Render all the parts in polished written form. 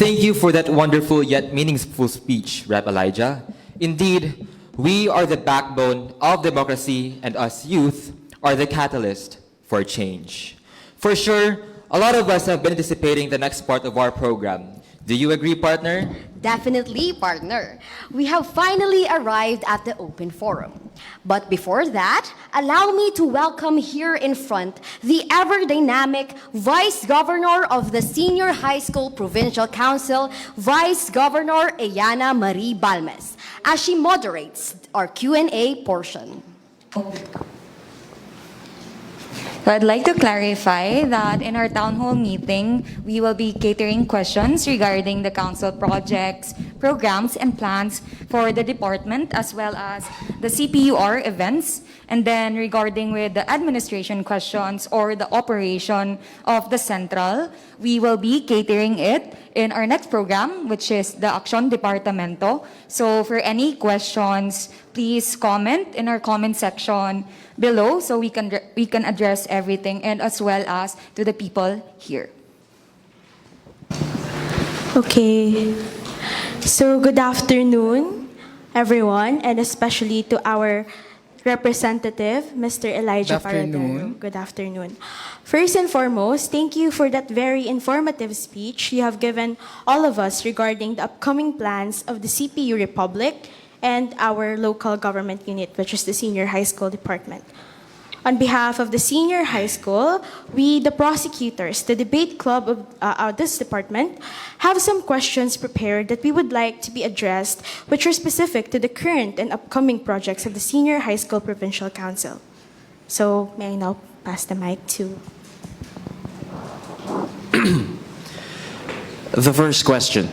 Thank you for that wonderful yet meaningful speech, Rep. Elijah. Indeed, we are the backbone of democracy, and us youth are the catalyst for change. For sure, a lot of us have been anticipating the next part of our program. Do you agree, partner? Definitely, partner. We have finally arrived at the open forum. But before that, allow me to welcome here in front the ever-dynamic Vice Governor of the Senior High School Provincial Council, Vice Governor Ayana Marie Balmes, as she moderates our Q&A portion. So I'd like to clarify that in our town hall meeting, we will be catering questions regarding the council projects, programs, and plans for the department, as well as the CPUR events, and then regarding with the administration questions or the operation of the central, we will be catering it in our next program, which is the Action Departamento. So for any questions, please comment in our comment section below so we can address everything, and as well as to the people here. Okay, so good afternoon, everyone, and especially to our representative, Mr. Elijah Paradero. Good afternoon. First and foremost, thank you for that very informative speech you have given all of us regarding the upcoming plans of the CPU Republic and our local government unit, which is the Senior High School Department. On behalf of the Senior High School, we, the prosecutors, the debate club of this department, have some questions prepared that we would like to be addressed, which are specific to the current and upcoming projects of the Senior High School Provincial Council. So, may I now pass the mic to... The first question,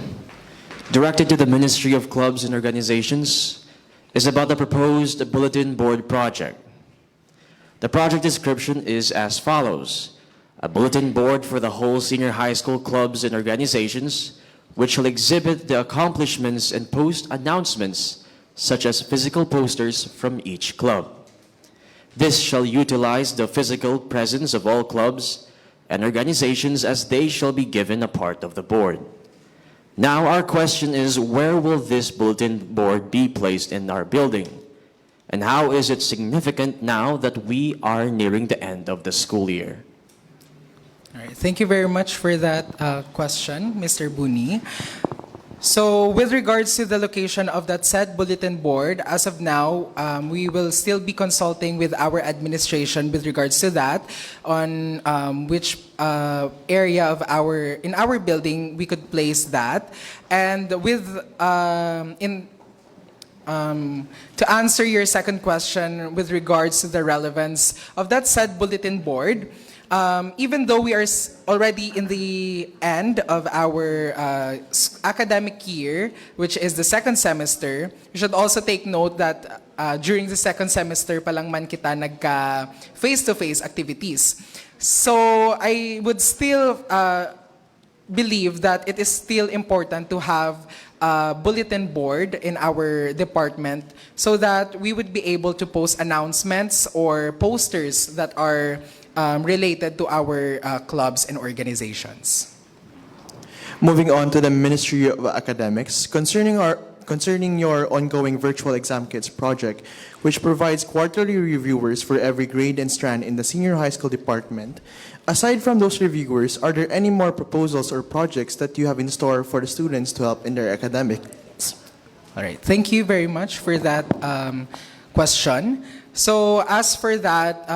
directed to the Ministry of Clubs and Organizations, is about the proposed bulletin board project. The project description is as follows: a bulletin board for the whole senior high school clubs and organizations, which will exhibit the accomplishments and post announcements, such as physical posters from each club. This shall utilize the physical presence of all clubs and organizations, as they shall be given a part of the board. Now our question is, where will this bulletin board be placed in our building? And how is it significant now that we are nearing the end of the school year? All right, thank you very much for that question, Mr. Buni. So with regards to the location of that said bulletin board, as of now, we will still be consulting with our administration with regards to that, on which area of in our building we could place that. And with to answer your second question with regards to the relevance of that said bulletin board, even though we are already in the end of our academic year, which is the second semester, you should also take note that during the second semester pa lang man kita nagka face-to-face activities. So I would still believe that it is still important to have a bulletin board in our department so that we would be able to post announcements or posters that are related to our clubs and organizations. Moving on to the Ministry of Academics, concerning your ongoing virtual exam kits project, which provides quarterly reviewers for every grade and strand in the senior high school department. Aside from those reviewers, are there any more proposals or projects that you have in store for the students to help in their academics? All right, thank you very much for that question. So as for that,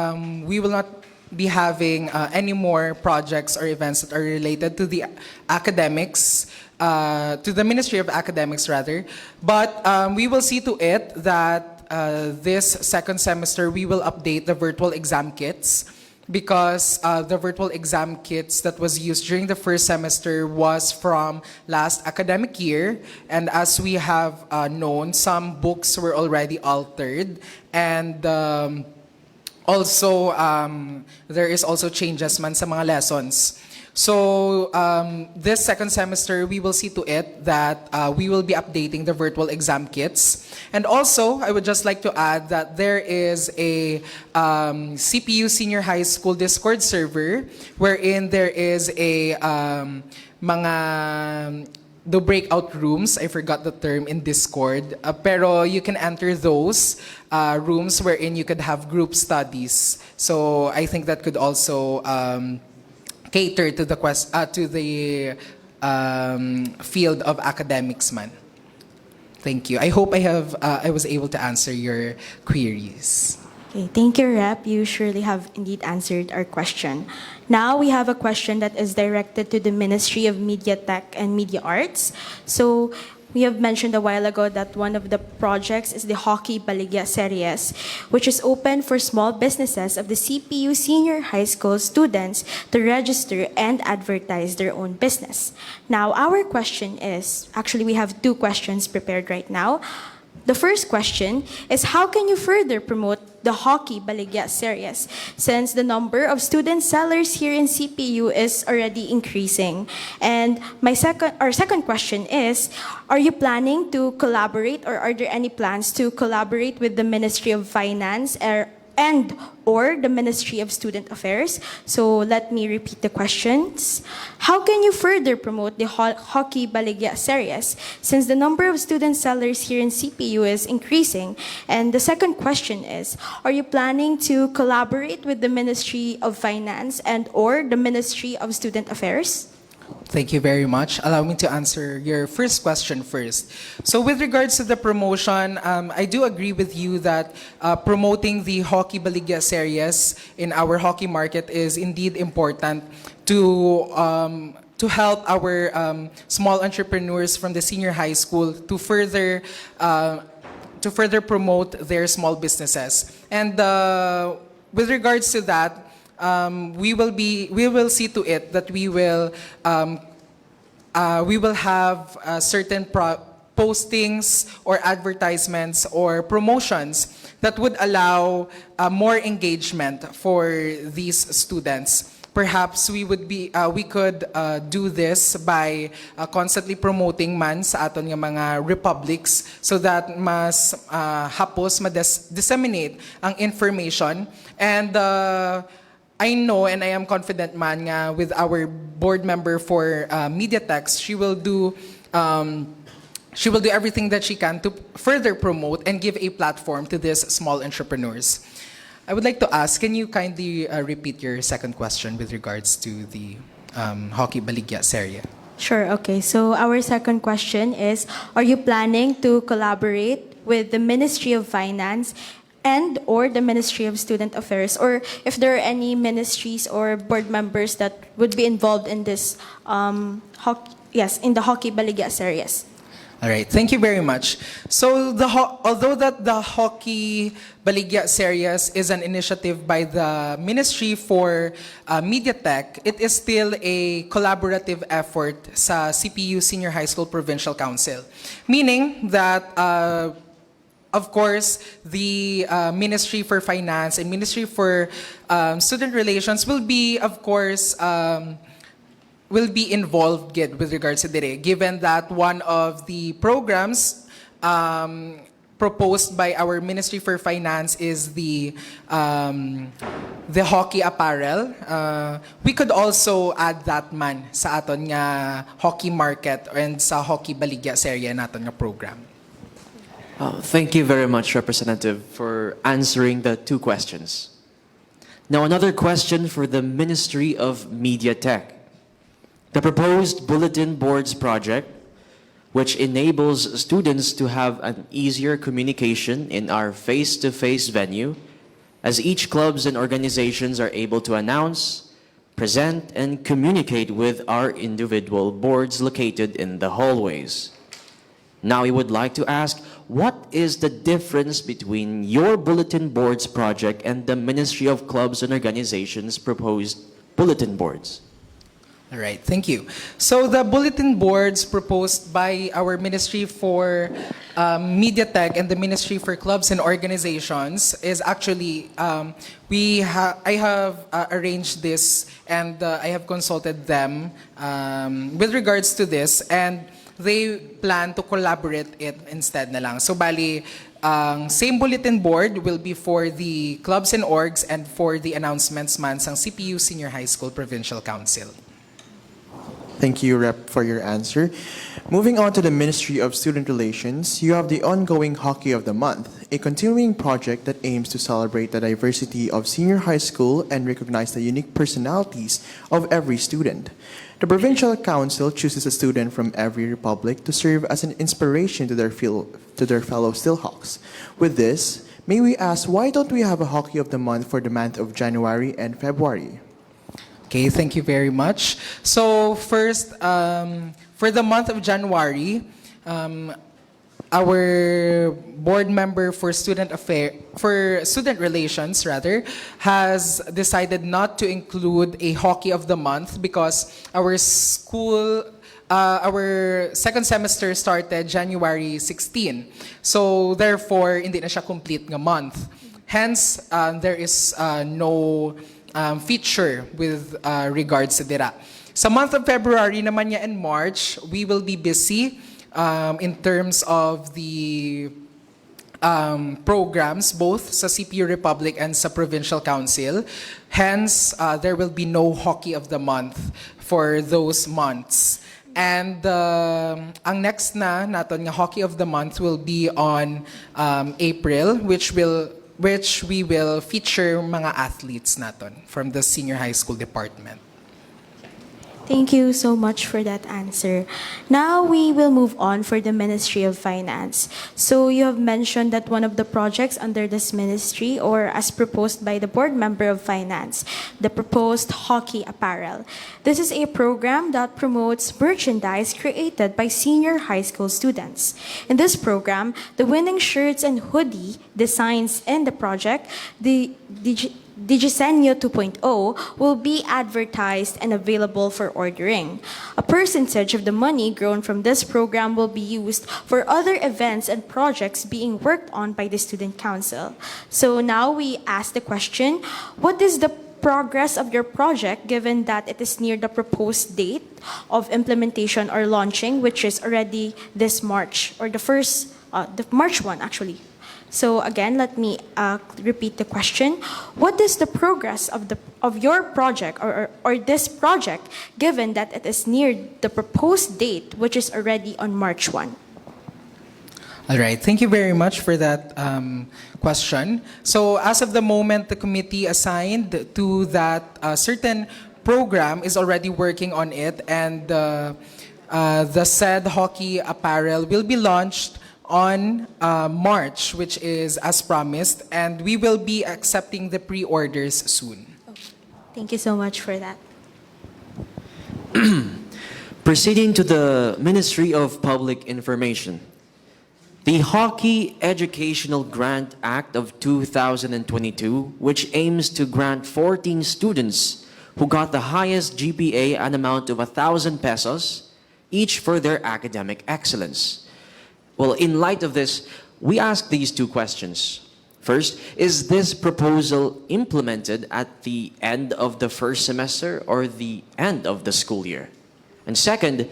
we will not be having any more projects or events that are related to the academics, to the Ministry of Academics rather, but we will see to it that this second semester we will update the virtual exam kits, because the virtual exam kits that was used during the first semester was from last academic year, and as we have known, some books were already altered, and also there is also changes man sa mga lessons. So this second semester, we will see to it that we will be updating the virtual exam kits. And also, I would just like to add that there is a CPU Senior High School Discord server wherein there is a mga the breakout rooms. I forgot the term in Discord. Pero you can enter those rooms wherein you could have group studies. So I think that could also cater to the field of academics man. Thank you. I hope I was able to answer your queries. Okay, thank you, Rep. You surely have indeed answered our question. Now we have a question that is directed to the Ministry of Media Tech and Media Arts. So we have mentioned a while ago that one of the projects is the Hockey Baligya Series, which is open for small businesses of the CPU senior high school students to register and advertise their own business. Now, our question is, actually we have two questions prepared right now. The first question is, how can you further promote the Hockey Baligya Series since the number of student sellers here in CPU is already increasing? And our second question is, are you planning to collaborate, or are there any plans to collaborate with the Ministry of Finance or the Ministry of Student Affairs? So let me repeat the questions. How can you further promote the Hockey Baligya Series since the number of student sellers here in CPU is increasing? And the second question is, are you planning to collaborate with the Ministry of Finance or the Ministry of Student Affairs? Thank you very much. Allow me to answer your first question first. So with regards to the promotion, I do agree with you that promoting the Hockey Baligya Series in our hockey market is indeed important to help our small entrepreneurs from the senior high school to further promote their small businesses. And with regards to that, we will see to it that we will have certain postings or advertisements or promotions that would allow more engagement for these students. Perhaps we could do this by constantly promoting man sa aton nga mga republics so that mas hapos disseminate ang information. And I know and I am confident man nga with our board member for MediaTex, she will do everything that she can to further promote and give a platform to these small entrepreneurs. I would like to ask, can you kindly repeat your second question with regards to the Hockey Baligya Series? Sure, okay. So our second question is, are you planning to collaborate with the Ministry of Finance or the Ministry of Student Affairs, or if there are any ministries or board members that would be involved in this in the Hockey Baligya Series? All right, thank you very much. So although that the Hockey Baligya Series is an initiative by the Ministry for Media Tech, it is still a collaborative effort sa CPU Senior High School Provincial Council. Meaning that of course, the Ministry for Finance and Ministry for Student Relations will be, of course, will be involved with regards to dire, given that one of the programs proposed by our Ministry for Finance is the hockey apparel. We could also add that man sa aton nga hockey market and sa Hockey Baligya Series naton nga program. Thank you very much, Representative, for answering the two questions. Now, another question for the Ministry of Media Tech. The proposed bulletin boards project, which enables students to have an easier communication in our face-to-face venue, as each clubs and organizations are able to announce, present, and communicate with our individual boards located in the hallways. Now, we would like to ask, what is the difference between your bulletin boards project and the Ministry of Clubs and Organizations proposed bulletin boards? All right, thank you. So the bulletin boards proposed by our Ministry for Media Tech and the Ministry for Clubs and Organizations is actually, I have arranged this and I have consulted them with regards to this, and they plan to collaborate it instead na lang. So bali, same bulletin board will be for the clubs and orgs and for the announcements man sang CPU Senior High School Provincial Council. Thank you, Rep, for your answer. Moving on to the Ministry of Student Relations, you have the ongoing Hockey of the Month, a continuing project that aims to celebrate the diversity of senior high school and recognize the unique personalities of every student. The Provincial Council chooses a student from every republic to serve as an inspiration to their fellow Steelhawks. With this, may we ask, why don't we have a Hockey of the Month for the month of January and February? Okay, thank you very much. So first, for the month of January, our board member for student relations has decided not to include a hockey of the month because our school our second semester started January 16. So therefore hindi na siya complete nga month. Hence there is no feature with regards to dira. Sa month of February naman niya and March, we will be busy in terms of the programs both sa CPU Republic and sa Provincial Council. Hence, there will be no Hockey of the Month for those months. And ang next na naton nga Hockey of the Month will be on April, which we will feature mga athletes naton from the senior high school department. Thank you so much for that answer. Now we will move on for the Ministry of Finance. So you have mentioned that one of the projects under this ministry, or as proposed by the board member of Finance, the proposed hockey apparel. This is a program that promotes merchandise created by senior high school students. In this program, the winning shirts and hoodie designs in the project, the Digisenyo 2.0 will be advertised and available for ordering. A percentage of the money grown from this program will be used for other events and projects being worked on by the Student Council. So now we ask the question, what is the progress of your project given that it is near the proposed date of implementation or launching, which is already this March, or the March 1 actually? So again, let me repeat the question. What is the progress of your project or this project, given that it is near the proposed date, which is already on March 1? All right, thank you very much for that question. So as of the moment, the committee assigned to that certain program is already working on it, and the said hockey apparel will be launched on March, which is as promised, and we will be accepting the pre-orders soon. Thank you so much for that. Proceeding to the Ministry of Public Information. The Hockey Educational Grant Act of 2022, which aims to grant 14 students who got the highest GPA an amount of 1,000 pesos, each for their academic excellence. Well, in light of this, we ask these two questions. First, is this proposal implemented at the end of the first semester or the end of the school year? And second,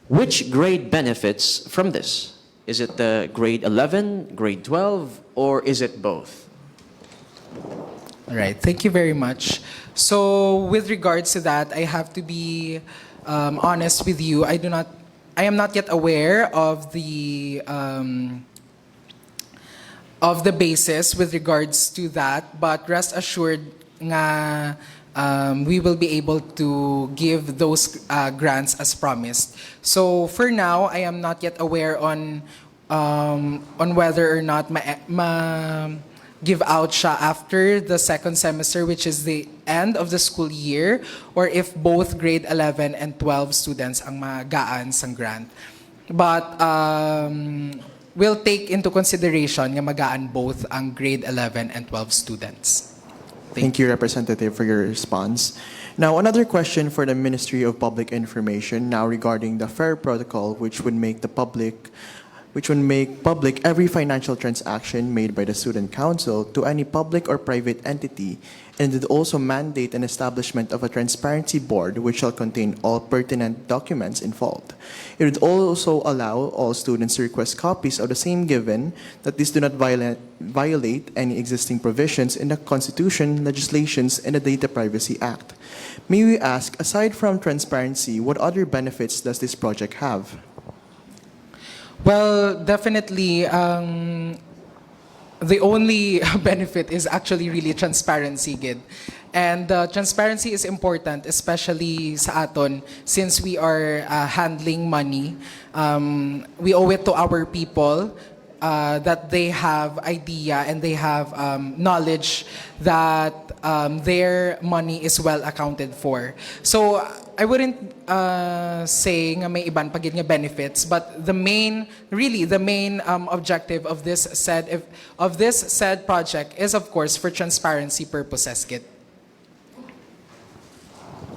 which grade benefits from this? Is it the grade 11, grade 12, or is it both? All right, thank you very much. So with regards to that, I have to be honest with you. I am not yet aware of the basis with regards to that, but rest assured nga we will be able to give those grants as promised. So for now, I am not yet aware on whether or not give out siya after the second semester, which is the end of the school year, or if both grade 11 and 12 students ang magaan sang grant. But we'll take into consideration nga magaan both ang grade 11 and 12 students. Thank you, Representative, for your response. Now, another question for the Ministry of Public Information now regarding the FAIR protocol, which would make public every financial transaction made by the Student Council to any public or private entity and it also mandate an establishment of a transparency board which shall contain all pertinent documents involved. It would also allow all students to request copies of the same given that these do not violate any existing provisions in the Constitution, legislations, and the Data Privacy Act. May we ask, aside from transparency, what other benefits does this project have? Well, definitely, the only benefit is actually really transparency, Gid. And transparency is important, especially sa aton, since we are handling money. We owe it to our people that they have idea and they have knowledge that their money is well accounted for. So I wouldn't say nga may iban pagid nga benefits, but the main objective of this said project is of course for transparency purposes, Kit.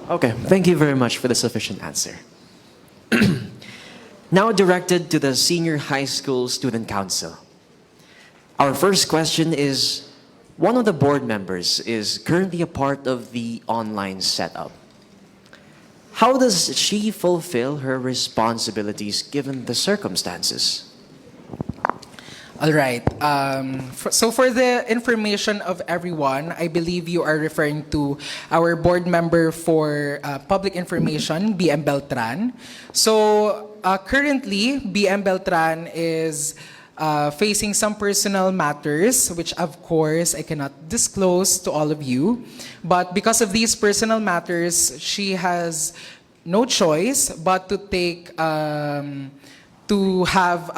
Okay, thank you very much for the sufficient answer. Now directed to the Senior High School Student Council. Our first question is, one of the board members is currently a part of the online setup. How does she fulfill her responsibilities given the circumstances? All right. So for the information of everyone, I believe you are referring to our board member for public information, BM Beltran. So currently, BM Beltran is facing some personal matters, which of course I cannot disclose to all of you. But because of these personal matters, she has no choice but to take, to have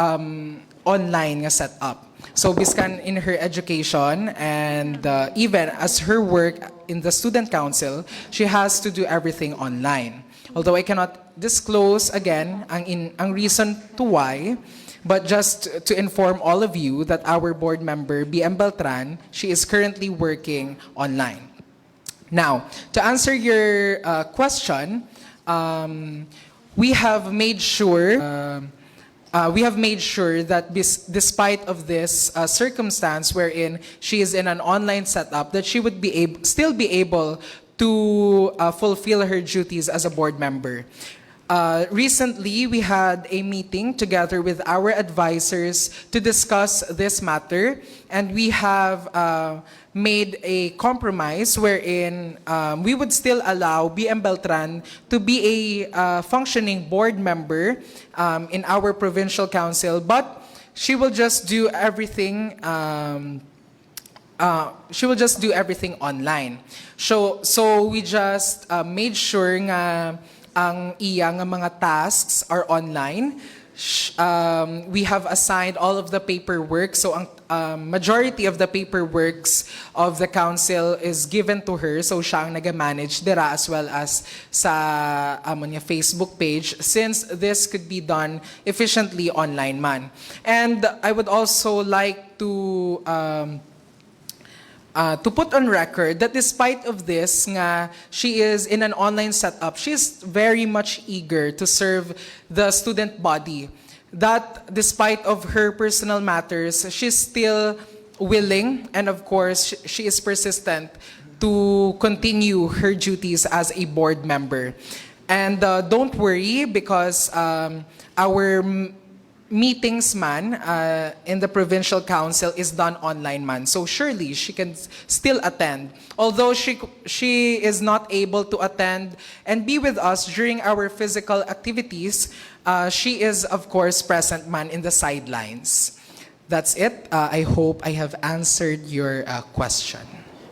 online nga setup. So biskan in her education and even as her work in the student council, she has to do everything online. Although I cannot disclose again ang reason to why, but just to inform all of you that our board member, BM Beltran, she is currently working online. Now, to answer your question, we have made sure that despite of this circumstance wherein she is in an online setup, that she would still be able to fulfill her duties as a board member. Recently, we had a meeting together with our advisors to discuss this matter, and we have made a compromise wherein we would still allow BM Beltran to be a functioning board member in our provincial council, but she will just do everything. She will just do everything online. So we just made sure nga ang iya nga mga tasks are online. We have assigned all of the paperwork. So ang majority of the paperworks of the council is given to her. So siya ang nag-manage dira as well as sa Facebook page, since this could be done efficiently online man. And I would also like to put on record that despite of this nga she is in an online setup, she is very much eager to serve the student body. That despite of her personal matters, she's still willing, and of course she is persistent to continue her duties as a board member. And don't worry, because our meetings man in the provincial council is done online man, so surely she can still attend, although she is not able to attend and be with us during our physical activities. She is of course present man in the sidelines. That's it. I hope I have answered your question.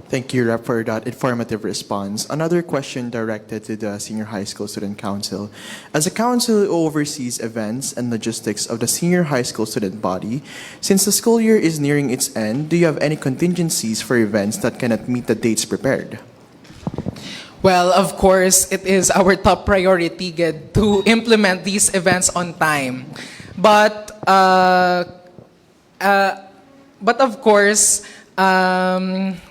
Thank you, Rep, for that informative response. Another question directed to the Senior High School Student Council. As a council who oversees events and logistics of the senior high school student body, since the school year is nearing its end, do you have any contingencies for events that cannot meet the dates prepared? Well, of course, it is our top priority to implement these events on time. But of course,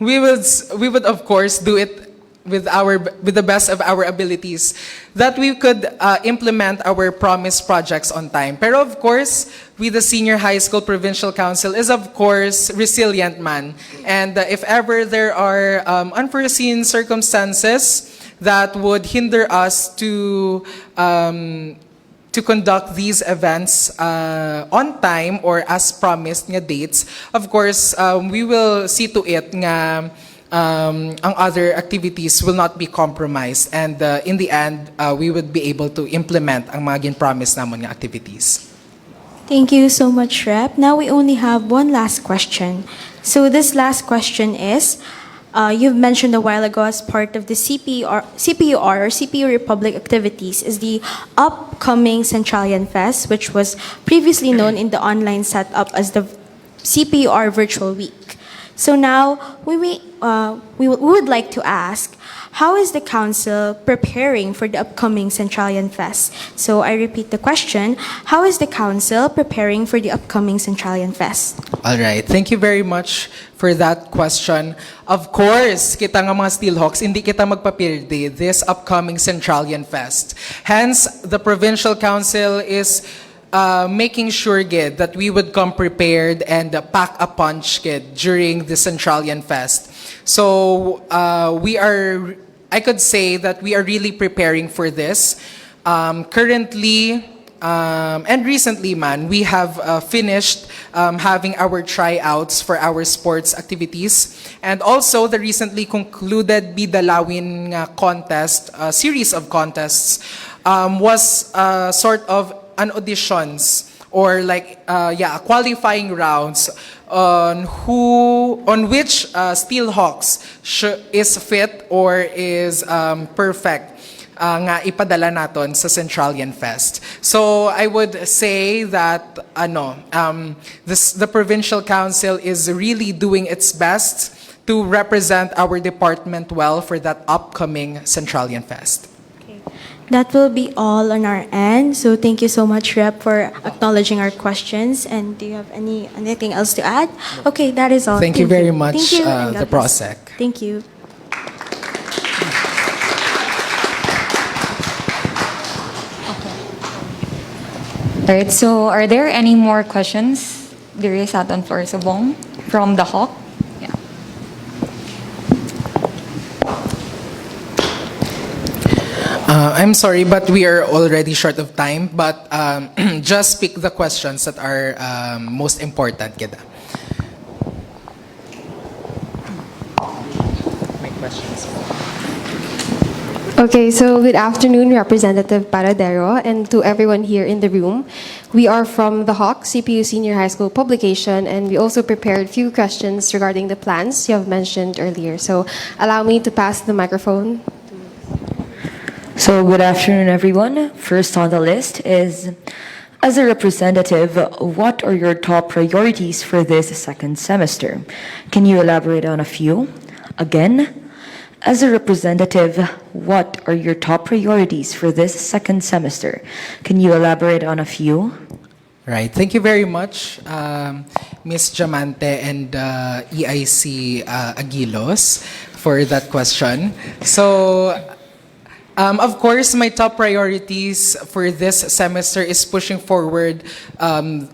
we would of course do it with the best of our abilities, that we could implement our promised projects on time. Pero of course, we the Senior High School Provincial Council is of course resilient man. And if ever there are unforeseen circumstances that would hinder us to conduct these events on time or as promised nga dates, of course, we will see to it nga ang other activities will not be compromised, and in the end, we would be able to implement ang mga gin-promise namon nga activities. Thank you so much, Rep. Now we only have one last question. So this last question is, you've mentioned a while ago as part of the CPUR or CPU Republic activities is the upcoming Centralian Fest, which was previously known in the online setup as the CPUR Virtual Week. So now we would like to ask, how is the council preparing for the upcoming Centralian Fest? So I repeat the question, how is the council preparing for the upcoming Centralian Fest? All right, thank you very much for that question. Of course, kita nga mga Steelhawks, hindi kita magpapirde this upcoming Centralian Fest. Hence, the Provincial Council is making sure gid that we would come prepared and pack a punch gid during the Centralian Fest. So I could say that we are really preparing for this. Currently, and recently, we have finished having our tryouts for our sports activities. And also, the recently concluded Bidalawin contest, series of contests, was sort of an auditions or qualifying rounds on which Steelhawks is fit or is perfect nga ipadala naton sa Centralian Fest. So I would say that the Provincial Council is really doing its best to represent our department well for that upcoming Centralian Fest. That will be all on our end. So thank you so much, Rep, for acknowledging our questions. And do you have anything else to add? Okay, that is all. Thank you very much, Thank you, and the God bless. Prosec. Thank you. All right, so are there any more questions? There is aton for Subong from the Hawk. Yeah. I'm sorry, but we are already short of time. But just pick the questions that are most important. Kita. My questions. Okay, so good afternoon, Representative Paradero, and to everyone here in the room. We are from the Hawk CPU Senior High School publication, and we also prepared a few questions regarding the plans you have mentioned earlier. So allow me to pass the microphone. So good afternoon, everyone. First on the list is, as a representative, what are your top priorities for this second semester? Can you elaborate on a few? Again, as a representative, what are your top priorities for this second semester? Can you elaborate on a few? Right. Thank you very much, Ms. Diamante and EIC Aguilos, for that question. So, of course, my top priorities for this semester is pushing forward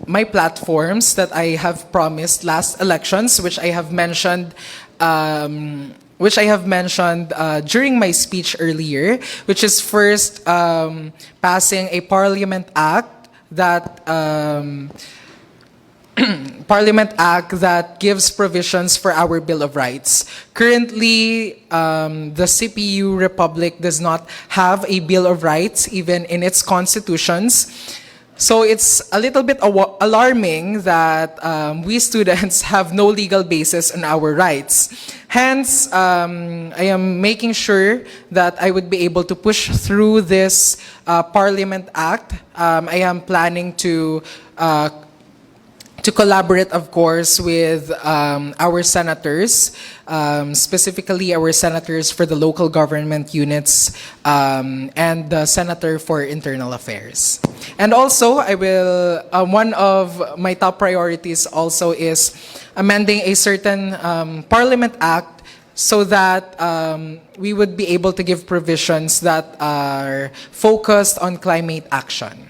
my platforms that I have promised last elections, which I have mentioned during my speech earlier, which is first passing a Parliament Act that gives provisions for our Bill of Rights. Currently, the CPU Republic does not have a Bill of Rights even in its constitutions. So it's a little bit alarming that we students have no legal basis on our rights. Hence, I am making sure that I would be able to push through this Parliament Act. I am planning to collaborate, of course, with our senators, specifically our senators for the local government units and the senator for internal affairs. And also, I will, one of my top priorities also is amending a certain Parliament Act so that we would be able to give provisions that are focused on climate action.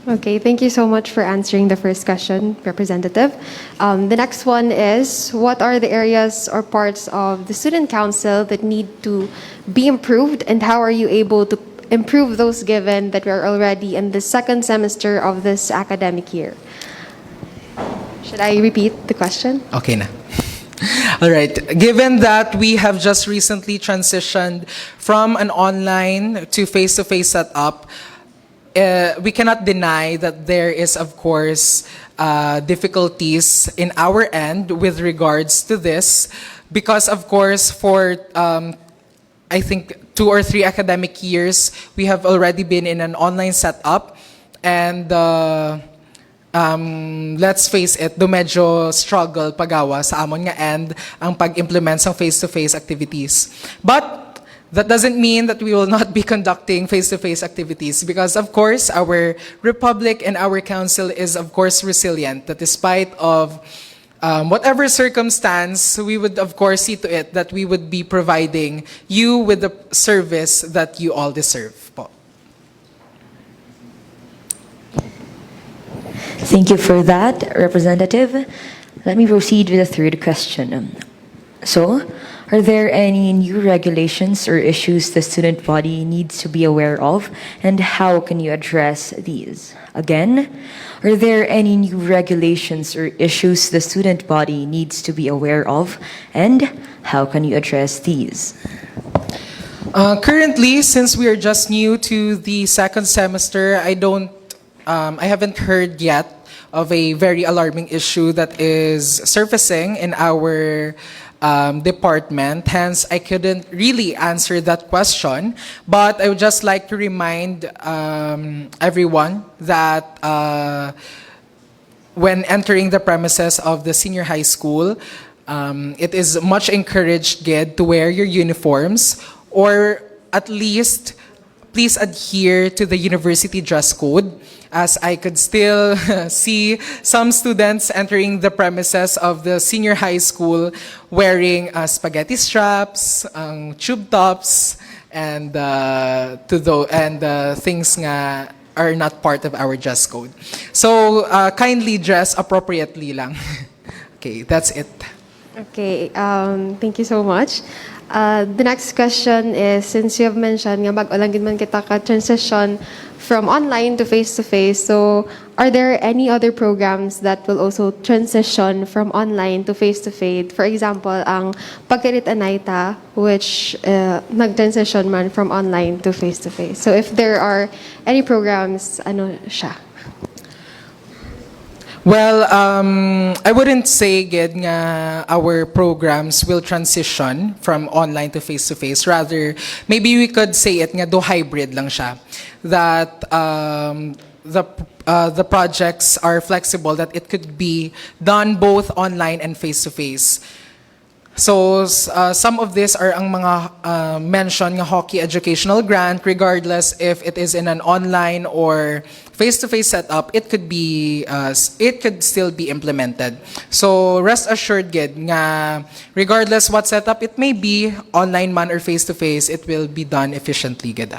Okay, thank you so much for answering the first question, Representative. The next one is, what are the areas or parts of the Student Council that need to be improved, and how are you able to improve those given that we are already in the second semester of this academic year? Should I repeat the question? Okay na. All right. Given that we have just recently transitioned from an online to face-to-face setup, we cannot deny that there is, of course, difficulties in our end with regards to this, because, of course, for I think 2 or 3 academic years, we have already been in an online setup, and let's face it, do medyo struggle pagawa sa amon nga end ang pag-implement ng face-to-face activities. But that doesn't mean that we will not be conducting face-to-face activities, because of course our republic and our council is of course resilient, that despite of whatever circumstance, we would of course see to it that we would be providing you with the service that you all deserve po. Thank you for that, Representative. Let me proceed with the third question. So, are there any new regulations or issues the student body needs to be aware of, and how can you address these? Again, are there any new regulations or issues the student body needs to be aware of, and how can you address these? Currently, since we are just new to the second semester, I haven't heard yet of a very alarming issue that is surfacing in our department. Hence, I couldn't really answer that question. But I would just like to remind everyone that when entering the premises of the senior high school, it is much encouraged, Ged, to wear your uniforms, or at least please adhere to the university dress code, as I could still see some students entering the premises of the senior high school wearing spaghetti straps, tube tops, and things nga are not part of our dress code. So kindly dress appropriately lang. Okay, that's it. Okay, thank you so much. The next question is, since you have mentioned nga mag-ulang gid man kita ka transition from online to face-to-face, so are there any other programs that will also transition from online to face-to-face? For example, ang Pagkirit Anayta, which nag-transition man from online to face-to-face. So if there are any programs, ano siya? Well, I wouldn't say, Ged, nga our programs will transition from online to face-to-face. Rather, maybe we could say it nga do hybrid lang siya. That the projects are flexible, that it could be done both online and face-to-face. So some of these are ang mga mention nga hockey educational grant, regardless if it is in an online or face-to-face setup, it could still be implemented. So rest assured, Ged, nga regardless what setup it may be, online man or face-to-face, it will be done efficiently, Ged.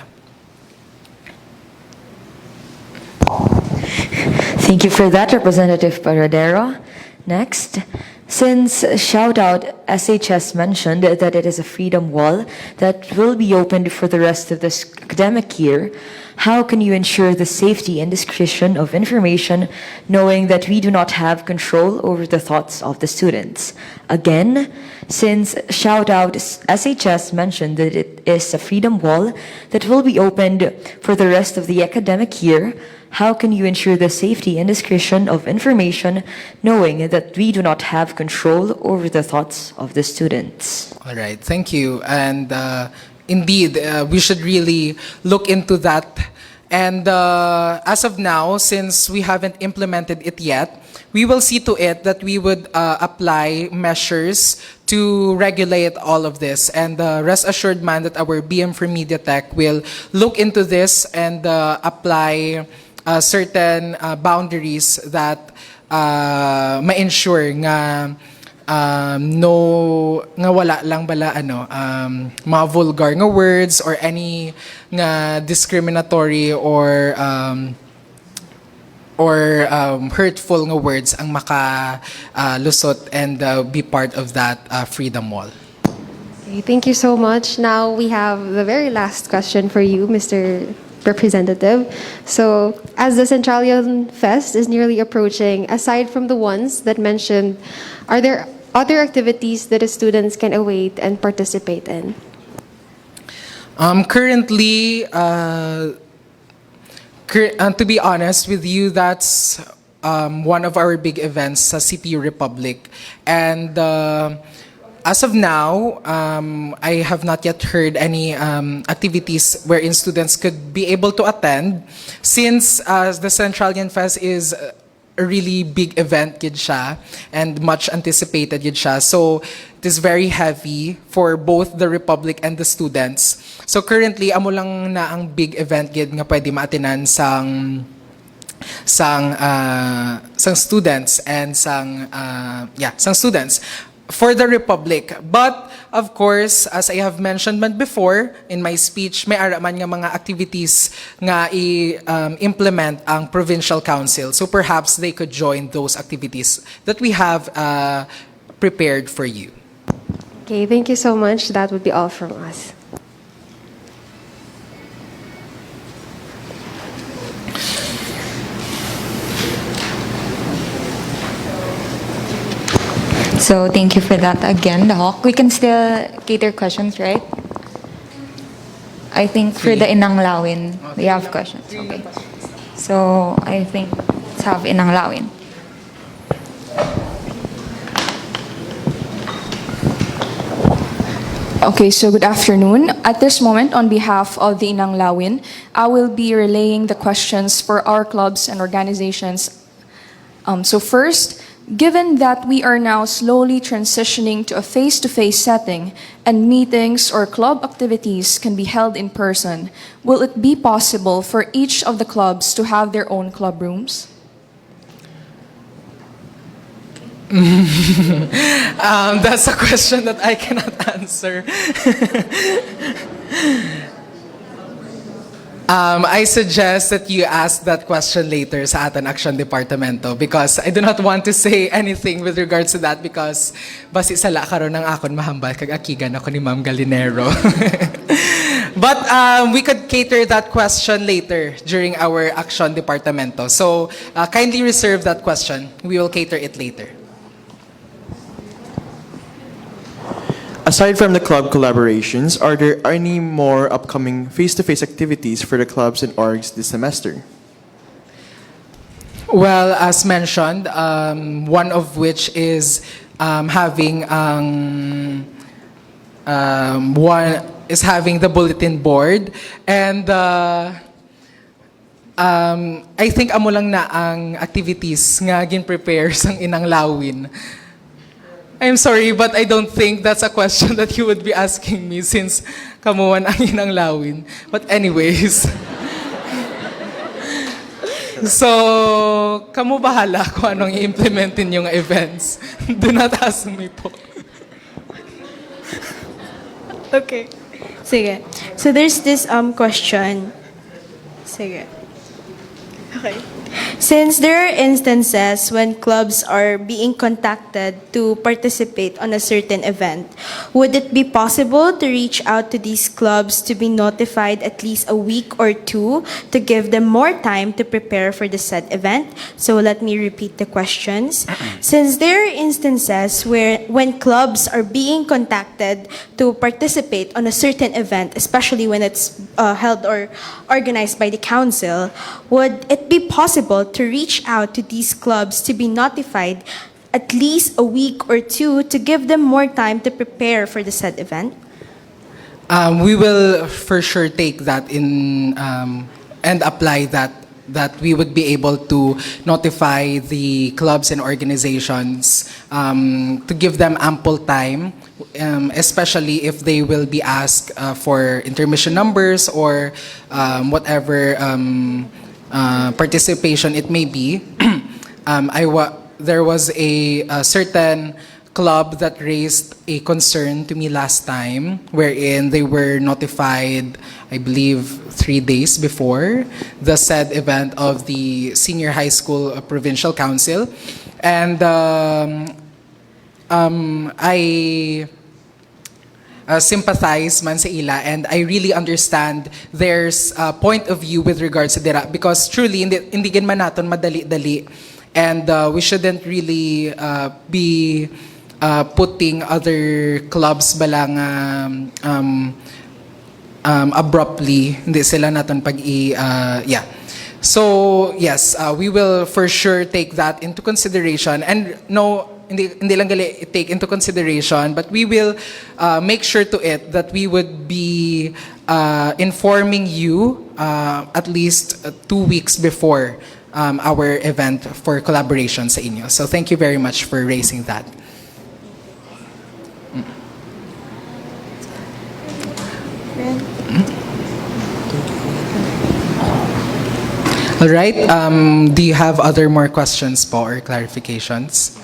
Thank you for that, Representative Paradero. Next, since Shoutout SHS mentioned that it is a freedom wall that will be opened for the rest of this academic year, how can you ensure the safety and discretion of information, knowing that we do not have control over the thoughts of the students? Again, since Shoutout SHS mentioned that it is a freedom wall that will be opened for the rest of the academic year, how can you ensure the safety and discretion of information, knowing that we do not have control over the thoughts of the students? All right, thank you. And indeed, we should really look into that. And as of now, since we haven't implemented it yet, we will see to it that we would apply measures to regulate all of this. And rest assured, man, that our BM for Media Tech will look into this and apply certain boundaries that ma-ensure nga no nga wala lang bala mga vulgar nga words or any nga discriminatory or hurtful nga words ang lusot and be part of that freedom wall. Okay, thank you so much. Now we have the very last question for you, Mr. Representative. So, as the Centralian Fest is nearly approaching, aside from the ones that mentioned, are there other activities that the students can await and participate in? Currently, to be honest with you, that's one of our big events sa CPU Republic. And as of now, I have not yet heard any activities wherein students could be able to attend, since the Centralian Fest is a really big event gid siya and much anticipated gid siya. So it is very heavy for both the Republic and the students. So currently, amo lang na ang big event gid nga pwede maatinan sang students and sang students for the Republic. But of course, as I have mentioned before in my speech, may ara man nga mga activities nga implement ang Provincial Council. So perhaps they could join those activities that we have prepared for you. Okay, thank you so much. That would be all from us. So thank you for that again, the Hawk. We can still cater questions, right? I think for the Inang Lawin, we have questions. Okay. So I think let's have Inang Lawin. Okay, so good afternoon. At this moment, on behalf of the Inang Lawin, I will be relaying the questions for our clubs and organizations. So first, given that we are now slowly transitioning to a face-to-face setting and meetings or club activities can be held in person, will it be possible for each of the clubs to have their own club rooms? That's a question that I cannot answer. I suggest that you ask that question later sa ating Action Departamento, because I do not want to say anything with regards to that, because basi sala karon ng akon mahambal kag akigan ako ni Ma'am Galinero. But we could cater that question later during our Action Departamento. So kindly reserve that question. We will cater it later. Aside from the club collaborations, are there any more upcoming face-to-face activities for the clubs and orgs this semester? Well, as mentioned, one of which is having the bulletin board, and I think amo lang na ang activities nga gin-prepare sang Inang Lawin. I'm sorry, but I don't think that's a question that you would be asking me, since kamuan ang Inang Lawin. But anyways. So, kamu bahala kung anong i-implementin yung events. Do not ask me po. Okay. Sige. So there's this question. Sige. Okay. Since there are instances when clubs are being contacted to participate on a certain event, would it be possible to reach out to these clubs to be notified at least a week or two to give them more time to prepare for the said event? So let me repeat the questions. Since there are instances when clubs are being contacted to participate on a certain event, especially when it's held or organized by the council, would it be possible to reach out to these clubs to be notified at least a week or two to give them more time to prepare for the said event? We will for sure take that in and apply that we would be able to notify the clubs and organizations to give them ample time, especially if they will be asked for intermission numbers or whatever participation it may be. There was a certain club that raised a concern to me last time, wherein they were notified, I believe, 3 days before the said event of the Senior High School Provincial Council. And I sympathize man sa ila, and I really understand their point of view with regards to dira, because truly hindi gin man naton madali-dali, and we shouldn't really be putting other clubs balang abruptly, hindi sila naton yeah. So yes, we will for sure take that into consideration, and no, hindi lang gali take into consideration, but we will make sure to it that we would be informing you at least 2 weeks before our event for collaboration sa inyo. So thank you very much for raising that. All right. Do you have other more questions po or clarifications?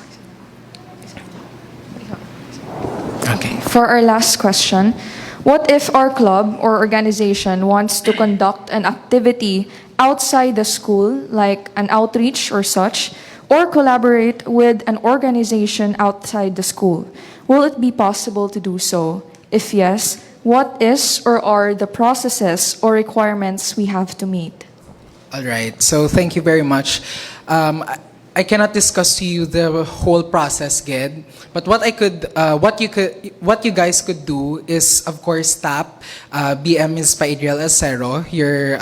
Okay. For our last question, what if our club or organization wants to conduct an activity outside the school, like an outreach or such, or collaborate with an organization outside the school? Will it be possible to do so? If yes, what is or are the processes or requirements we have to meet? All right. So thank you very much. I cannot discuss to you the whole process, Ged. But what you guys could do is, of course, tap BM Ms. Paidriel Acero, your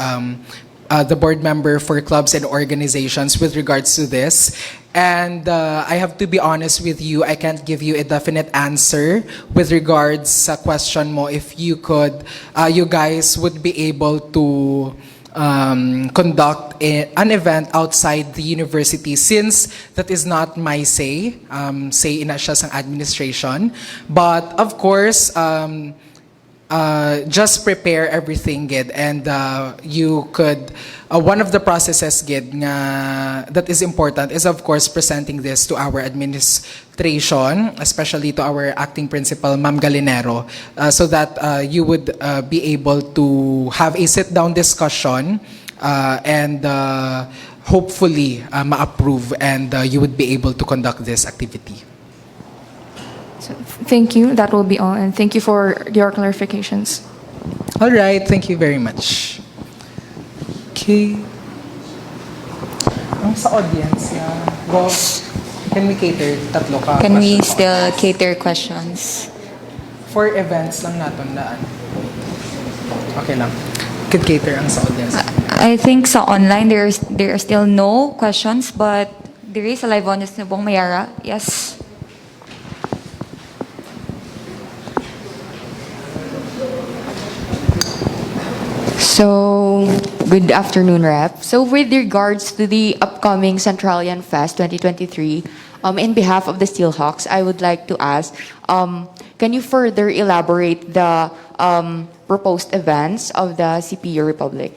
the board member for clubs and organizations with regards to this. And I have to be honest with you, I can't give you a definite answer with regards sa question mo if you could, you guys would be able to conduct an event outside the university, since that is not my say. Say ina siya sang administration. But of course, just prepare everything, Gid, and you could, one of the processes, Gid, that is important is, of course, presenting this to our administration, especially to our acting principal, Ma'am Galinero, so that you would be able to have a sit-down discussion and hopefully ma-approve, and you would be able to conduct this activity. So, thank you. That will be all. And thank you for your clarifications. All right. Thank you very much. Okay. Ang sa audience, go. Can we cater? Tatlo ka. Can we question. still cater questions? For events lang natin daan. Okay lang. Could cater ang sa audience. I think sa online there are still no questions, but there is a live audience na Bong Mayara. Yes. So, good afternoon, Rep. So, with regards to the upcoming Centralian Fest 2023, in behalf of the Steelhawks, I would like to ask, can you further elaborate the proposed events of the CPU Republic?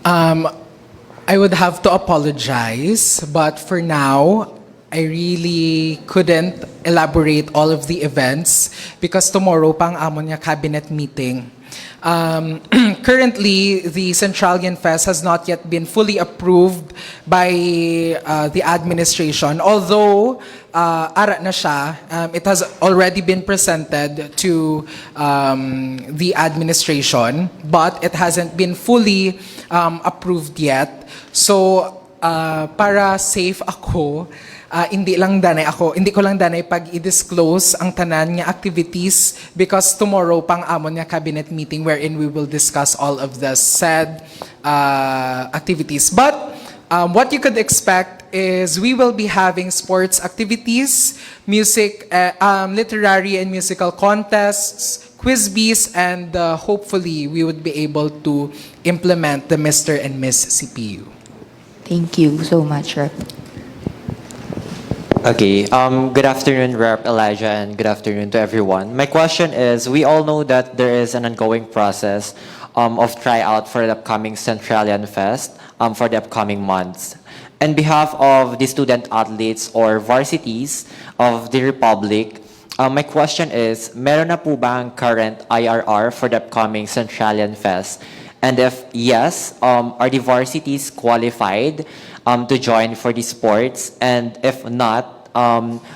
I would have to apologize, but for now, I really couldn't elaborate all of the events because tomorrow pang amon niya cabinet meeting. Currently, the Centralian Fest has not yet been fully approved by the administration. Although, ara na siya, it has already been presented to the administration, but it hasn't been fully approved yet. So, para safe ako, hindi ko lang danay pag i-disclose ang tanan nga activities because tomorrow pang amon nga cabinet meeting wherein we will discuss all of the said activities. But what you could expect is we will be having sports activities, music, literary and musical contests, quiz bees, and hopefully we would be able to implement the Mr. and Miss CPU. Thank you so much, Rep. Okay, good afternoon, Rep. Elijah, and good afternoon to everyone. My question is, we all know that there is an ongoing process of tryout for the upcoming Centralian Fest for the upcoming months. On behalf of the student athletes or varsities of the Republic, my question is, meron na po bang current IRR for the upcoming Centralian Fest? And if yes, are the varsities qualified to join for the sports? And if not,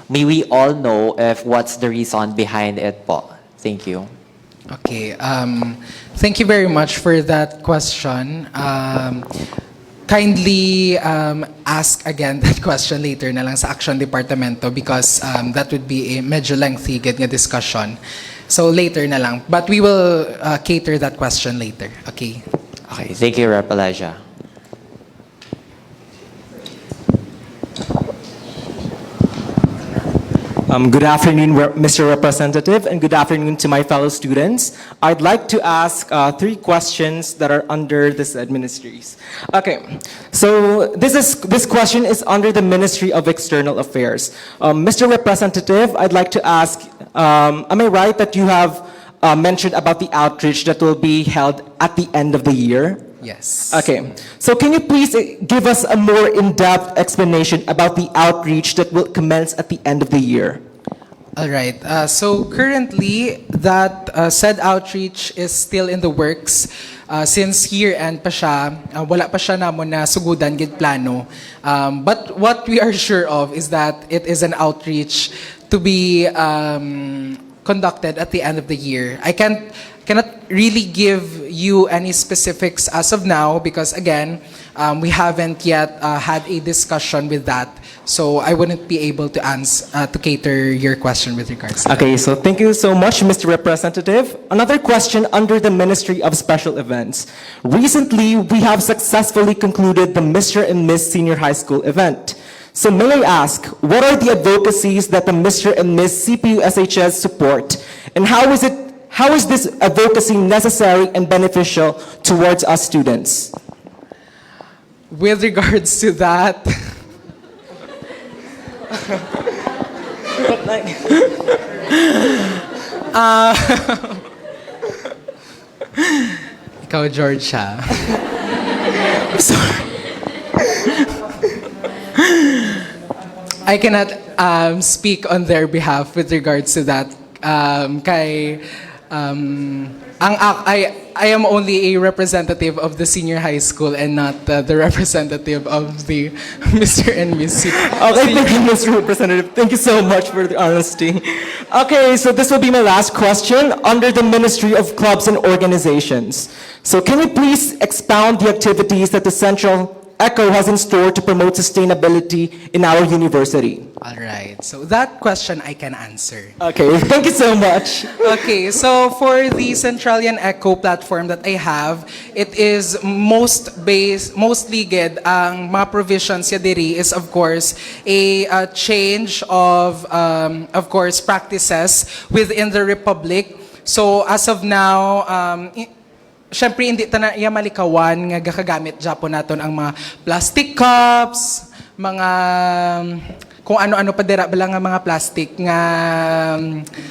may we all know if what's the reason behind it po? Thank you. Okay, thank you very much for that question. Kindly ask again that question later na lang sa Action Departamento because that would be a medyo lengthy nga discussion. So later na lang. But we will cater that question later. Okay. Okay, thank you, Rep. Elijah. Good afternoon, Mr. Representative, and good afternoon to my fellow students. I'd like to ask 3 questions that are under this administration's. Okay, so this question is under the Ministry of External Affairs. Mr. Representative, I'd like to ask, am I right that you have mentioned about the outreach that will be held at the end of the year? Yes. Okay, so can you please give us a more in-depth explanation about the outreach that will commence at the end of the year? All right. So currently, that said outreach is still in the works. Since year-end pa siya, wala pa siya namon na sugudan gid plano. But what we are sure of is that it is an outreach to be conducted at the end of the year. I cannot really give you any specifics as of now because again, we haven't yet had a discussion with that. So I wouldn't be able to answer to cater your question with regards to that. Okay, so thank you so much, Mr. Representative. Another question under the Ministry of Special Events. Recently, we have successfully concluded the Mr. and Miss Senior High School event. So may I ask, what are the advocacies that the Mr. and Miss CPU SHS support, and how is this advocacy necessary and beneficial towards us students? With regards to that, ikaw, George, ha? Sorry. I cannot speak on their behalf with regards to that. I am only a representative of the senior high school and not the representative of the Mr. and Miss. Okay, thank you, Mr. Representative. Thank you so much for the honesty. Okay, so this will be my last question under the Ministry of Clubs and Organizations. So can you please expound the activities that the Central ECHO has in store to promote sustainability in our university? All right, so that question I can answer. Okay, thank you so much. Okay, so for the Centralian ECHO platform that I have, it is mostly good. Ang mga provisions ya diri is of course a change of course practices within the Republic. So as of now, syempre hindi ta na iya malikawan nga gakagamit Japon naton ang mga plastic cups, mga kung ano-ano pa dira bala nga mga plastic nga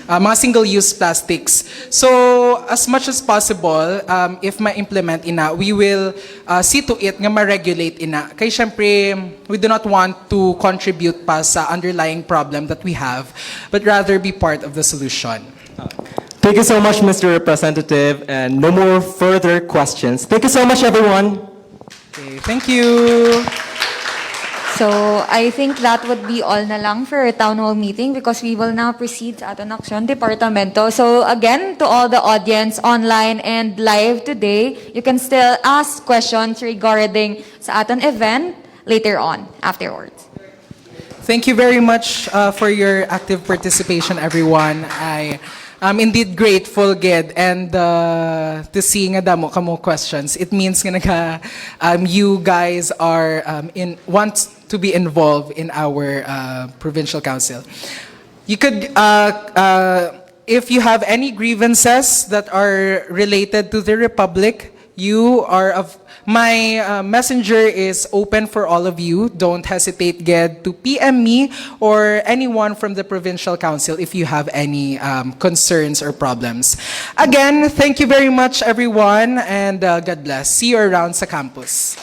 mga single-use plastics. So as much as possible, if ma-implement ina, we will see to it nga ma-regulate ina. Kay syempre we do not want to contribute pa sa underlying problem that we have, but rather be part of the solution. Thank you so much, Mr. Representative, and no more further questions. Thank you so much, everyone. Okay, thank you. So I think that would be all na lang for our town hall meeting because we will now proceed sa aton action departamento. So again, to all the audience online and live today, you can still ask questions regarding sa aton event later on, afterwards. Thank you very much for your active participation, everyone. I'm indeed grateful, Ged, and to see nga damo kamo questions. It means nga you guys are want to be involved in our provincial council. You could, if you have any grievances that are related to the Republic, you are my messenger is open for all of you. Don't hesitate, Ged, to PM me or anyone from the provincial council if you have any concerns or problems. Again, thank you very much, everyone, and God bless. See you around sa campus.